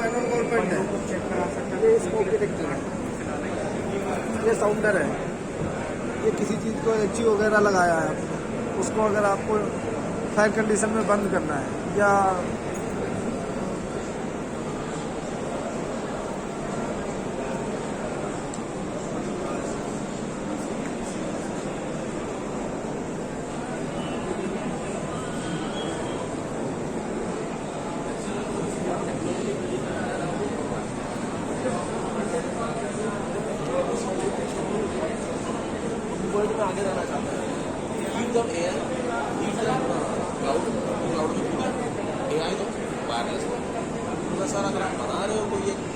Panel ball paint है, check करा सकते हैं। ये स्कोप की टिकट है, ये साउंडर है, ये किसी चीज़ को एची वगैरह लगाया है आपने, उसको अगर आपको फायर कंडीशन में बंद करना है या वर्ल्ड में आगे जाना चाहता है। Heat the air, heat the cloud, cloud में ए आई तो वायरलेस पूरा सारा अगर आप बना रहे हो कोई एक